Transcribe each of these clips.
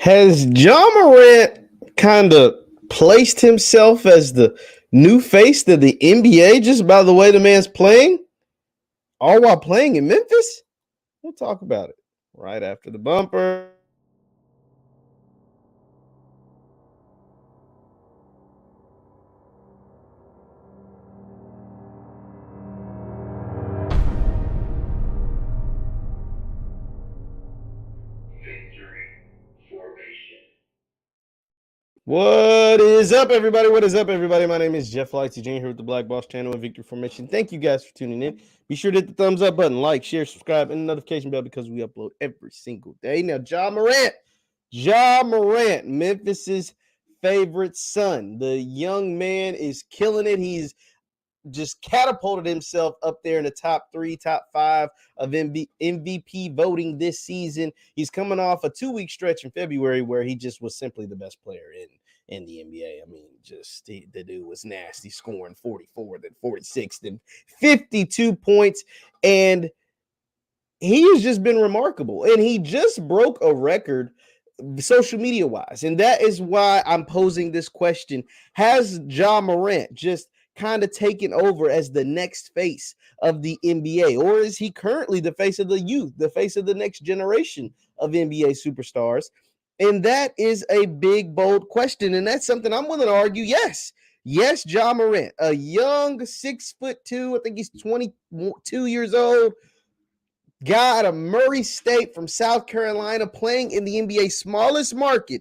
Has Ja Morant kind of placed himself as the new face of the NBA just by the way the man's playing, all while playing in Memphis? We'll talk about it right after the bumper. What is up, everybody? What is up, everybody? My name is JeffLightsYJr here with the Black Boss channel and Victory Formation. Thank you guys for tuning in. Be sure to hit the thumbs up button, like, share, subscribe, and the notification bell because we upload every single day. Now, Ja Morant, Memphis's favorite son. The young man is killing it. He's just catapulted himself up there in the top 3, top 5 of MVP voting this season. He's coming off a 2-week stretch in February where he just was simply the best player in the NBA. I mean, just the dude was nasty, scoring 44, then 46, then 52 points. And he has just been remarkable. And he just broke a record social media wise. And that is why I'm posing this question. Has Ja Morant just kind of taken over as the next face of the NBA? Or is he currently the face of the youth, the face of the next generation of NBA superstars? And that is a big, bold question. And that's something I'm willing to argue. Yes, Ja Morant, a young 6'2", I think he's 22 years old, guy out of Murray State from South Carolina playing in the NBA's smallest market,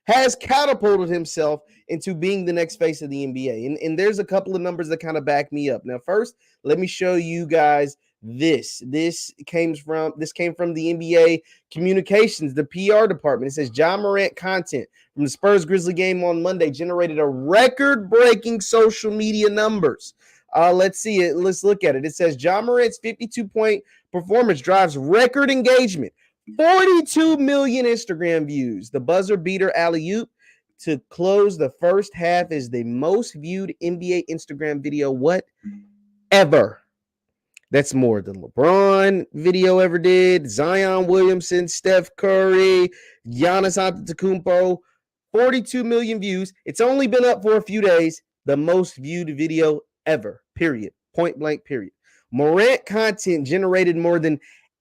has catapulted himself into being the next face of the NBA. And there's a couple of numbers that kind of back me up. Now, first, let me show you guys this. This came from the NBA communications, the PR department. It says Ja Morant content from the Spurs Grizzlies game on Monday generated a record-breaking social media numbers. Let's see it. Let's look at it. It says Ja Morant's 52-point performance drives record engagement. 42 million Instagram views. The buzzer beater alley-oop to close the first half is the most viewed NBA Instagram video ever. That's more than LeBron video ever did, Zion Williamson, Steph Curry, Giannis Antetokounmpo. 42 million views. It's only been up for a few days. The most viewed video ever, period. Point blank, period. Morant content generated more than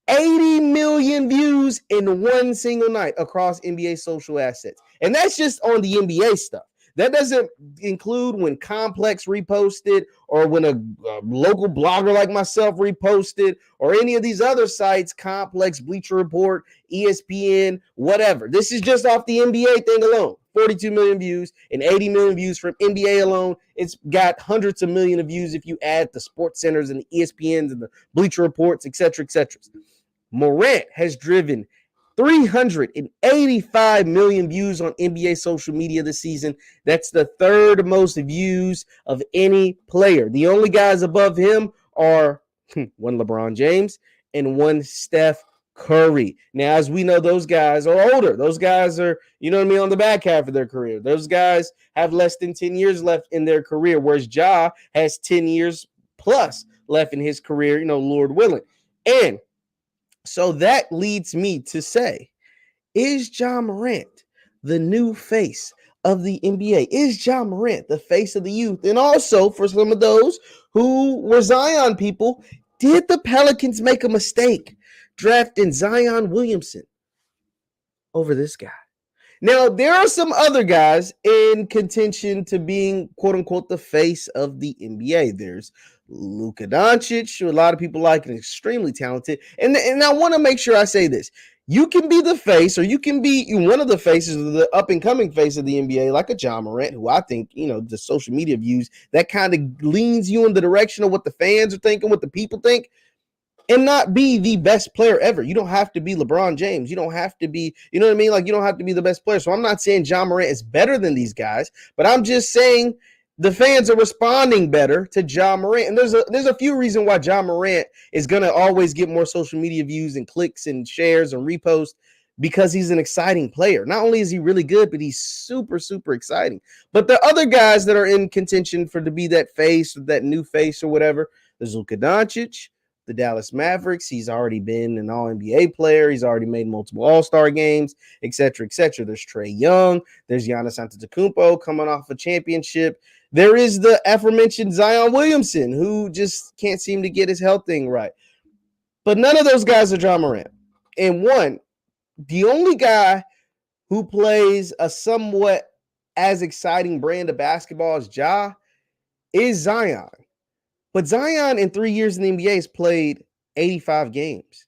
80 million views in one single night across NBA social assets. And that's just on the NBA stuff. That doesn't include when Complex reposted or when a local blogger like myself reposted or any of these other sites, Complex, Bleacher Report, ESPN, whatever. This is just off the NBA thing alone. 42 million views and 80 million views from NBA alone. It's got hundreds of millions of views if you add the Sports Centers and the ESPNs and the Bleacher Reports, etc., etc. Morant has driven 385 million views on NBA social media this season. That's the third most views of any player. The only guys above him are one LeBron James and one Steph Curry. Now, as we know, those guys are older. Those guys are, on the back half of their career. Those guys have less than 10 years left in their career, whereas Ja has 10 years plus left in his career, Lord willing. And so that leads me to say, is Ja Morant the new face of the NBA? Is Ja Morant the face of the youth? And also, for some of those who were Zion people, did the Pelicans make a mistake drafting Zion Williamson over this guy? Now, there are some other guys in contention to being, quote-unquote, the face of the NBA. There's Luka Doncic, who a lot of people like and extremely talented. And I want to make sure I say this. You can be the face, or you can be one of the faces of the up-and-coming face of the NBA, like a Ja Morant, who I think, the social media views, that kind of leans you in the direction of what the fans are thinking, what the people think, and not be the best player ever. You don't have to be LeBron James. You don't have to be, you know what I mean? Like, you don't have to be the best player. So I'm not saying Ja Morant is better than these guys, but I'm just saying the fans are responding better to Ja Morant. And there's a few reasons why Ja Morant is going to always get more social media views and clicks and shares and reposts, because he's an exciting player. Not only is he really good, but he's super, super exciting. But the other guys that are in contention to be that face or that new face or whatever, there's Luka Doncic, the Dallas Mavericks. He's already been an All-NBA player. He's already made multiple All-Star games, etc., etc. There's Trae Young. There's Giannis Antetokounmpo coming off a championship. There is the aforementioned Zion Williamson, who just can't seem to get his health thing right. But none of those guys are Ja Morant. And the only guy who plays a somewhat as exciting brand of basketball as Ja is Zion. But Zion in 3 years in the NBA has played 85 games.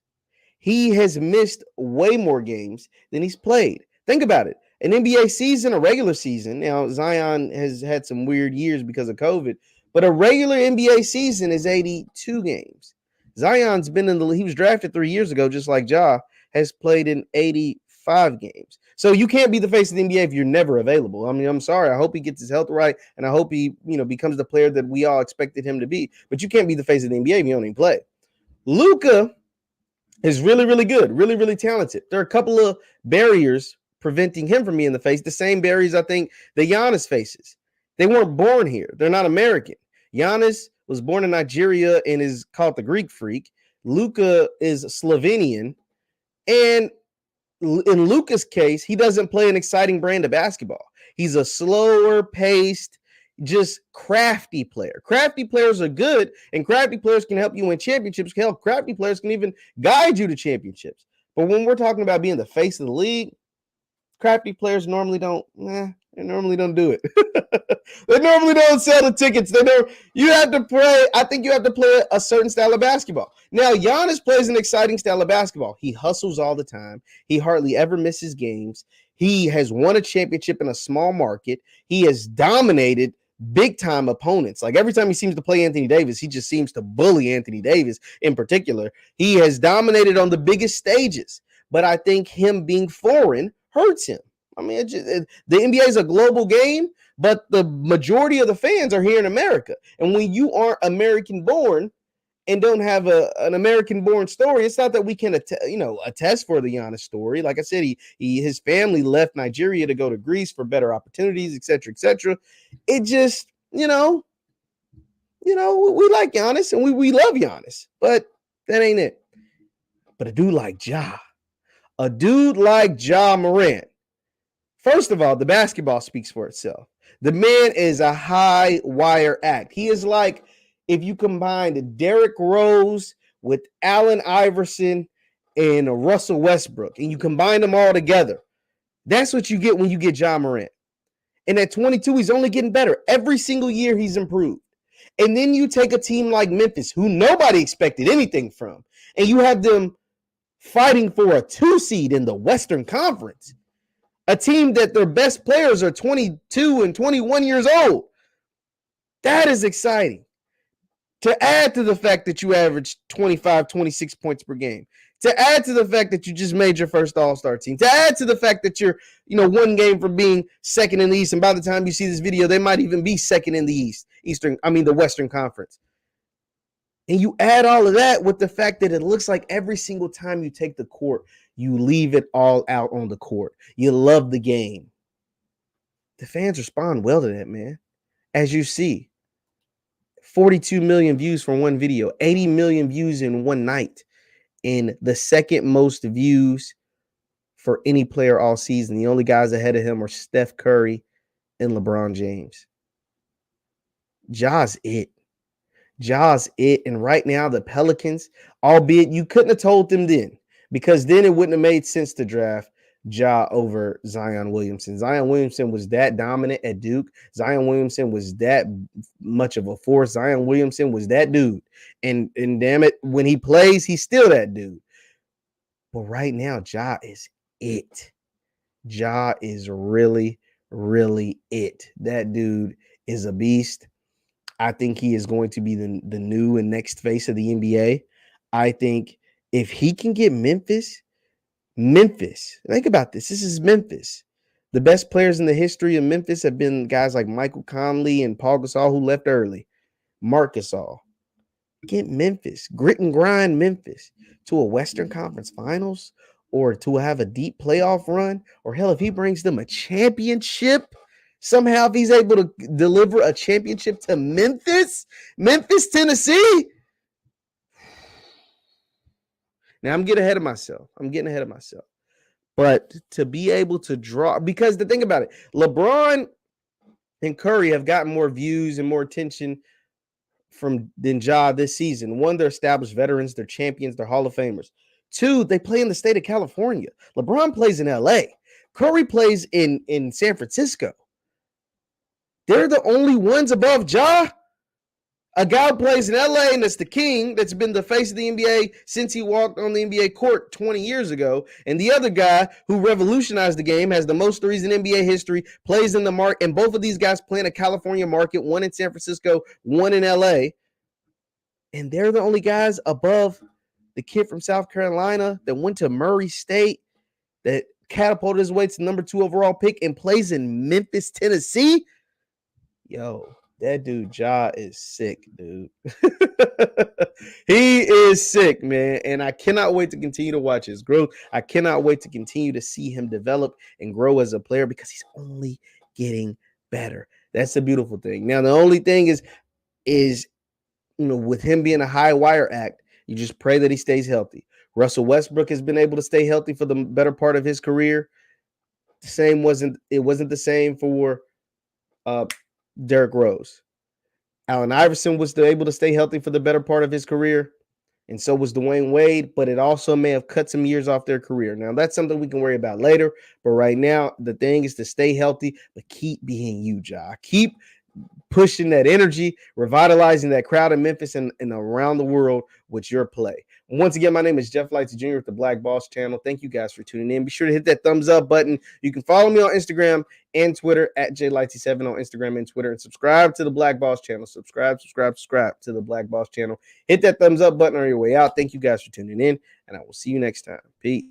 He has missed way more games than he's played. Think about it. An NBA season, a regular season. Now, Zion has had some weird years because of COVID, but a regular NBA season is 82 games. Zion's been he was drafted 3 years ago, just like Ja, has played in 85 games. So you can't be the face of the NBA if you're never available. I mean, I'm sorry. I hope he gets his health right, and I hope he, becomes the player that we all expected him to be. But you can't be the face of the NBA if you don't even play. Luka is really, really good, really, really talented. There are a couple of barriers preventing him from being the face, the same barriers I think that Giannis faces. They weren't born here. They're not American. Giannis was born in Nigeria and is called the Greek Freak. Luka is Slovenian. And in Luka's case, he doesn't play an exciting brand of basketball. He's a slower paced, just crafty player. Crafty players are good, and crafty players can help you win championships. Hell, crafty players can even guide you to championships. But when we're talking about being the face of the league, crafty players normally don't do it. They normally don't sell the tickets. You have to play. I think you have to play a certain style of basketball. Now, Giannis plays an exciting style of basketball. He hustles all the time. He hardly ever misses games. He has won a championship in a small market. He has dominated big-time opponents. Like every time he seems to play Anthony Davis, he just seems to bully Anthony Davis in particular. He has dominated on the biggest stages. But I think him being foreign hurts him. I mean, the NBA is a global game, but the majority of the fans are here in America. And when you aren't American-born and don't have an American-born story, it's not that we can attest for the Giannis story. Like I said, his family left Nigeria to go to Greece for better opportunities, et cetera, et cetera. It just, we like Giannis and we love Giannis, but that ain't it. But a dude like Ja Morant, first of all, the basketball speaks for itself. The man is a high wire act. He is like if you combined Derrick Rose with Allen Iverson and Russell Westbrook, and you combine them all together. That's what you get when you get Ja Morant. And at 22, he's only getting better. Every single year, he's improved. And then you take a team like Memphis, who nobody expected anything from, and you have them fighting for a 2 seed in the Western Conference. A team that their best players are 22 and 21 years old. That is exciting. To add to the fact that you average 25, 26 points per game. To add to the fact that you just made your first All-Star team. To add to the fact that you're, one game from being second in the East. And by the time you see this video, they might even be second in the the Western Conference. And you add all of that with the fact that it looks like every single time you take the court, you leave it all out on the court. You love the game. The fans respond well to that, man. As you see, 42 million views from one video, 80 million views in one night, and the second most views for any player all season. The only guys ahead of him are Steph Curry and LeBron James. Ja's it. And right now, the Pelicans, albeit you couldn't have told them then, because then it wouldn't have made sense to draft Ja over Zion Williamson. Zion Williamson was that dominant at Duke. Zion Williamson was that much of a force. Zion Williamson was that dude. And damn it, when he plays, he's still that dude. But right now, Ja is it. Ja is really, really it. That dude is a beast. I think he is going to be the new and next face of the NBA. I think if he can get Memphis, think about this. This is Memphis. The best players in the history of Memphis have been guys like Michael Conley and Paul Gasol, who left early. Marc Gasol. Get Memphis, grit and grind Memphis to a Western Conference Finals, or to have a deep playoff run, or hell, if he brings them a championship, somehow if he's able to deliver a championship to Memphis, Tennessee, Now I'm getting ahead of myself. But to be able to draw, because the thing about it, LeBron and Curry have gotten more views and more attention than Ja this season. One, they're established veterans, they're champions, they're Hall of Famers. Two, they play in the state of California. LeBron plays in LA. Curry plays in San Francisco. They're the only ones above Ja. A guy who plays in LA and that's the king, that's been the face of the NBA since he walked on the NBA court 20 years ago. And the other guy who revolutionized the game, has the most threes in NBA history, plays in the market. And both of these guys play in a California market, one in San Francisco, one in LA. And they're the only guys above the kid from South Carolina that went to Murray State, that catapulted his way to the number 2 overall pick and plays in Memphis, Tennessee. Yo, that dude, Ja, is sick, dude. He is sick, man. And I cannot wait to continue to watch his growth. I cannot wait to continue to see him develop and grow as a player because he's only getting better. That's the beautiful thing. Now, the only thing is, with him being a high wire act, you just pray that he stays healthy. Russell Westbrook has been able to stay healthy for the better part of his career. It wasn't the same for Derrick Rose. Allen Iverson was able to stay healthy for the better part of his career, and so was Dwayne Wade, but it also may have cut some years off their career. Now, that's something we can worry about later, but right now, the thing is to stay healthy, but keep being you, Ja. Keep pushing that energy, revitalizing that crowd in Memphis and around the world with your play. Once again, my name is JeffLightsYjr with the Black Boss channel. Thank you guys for tuning in. Be sure to hit that thumbs up button. You can follow me on Instagram and Twitter at JLightsy7 on Instagram and Twitter, and subscribe to the Black Boss channel. Subscribe to the Black Boss channel. Hit that thumbs up button on your way out. Thank you guys for tuning in, and I will see you next time. Peace.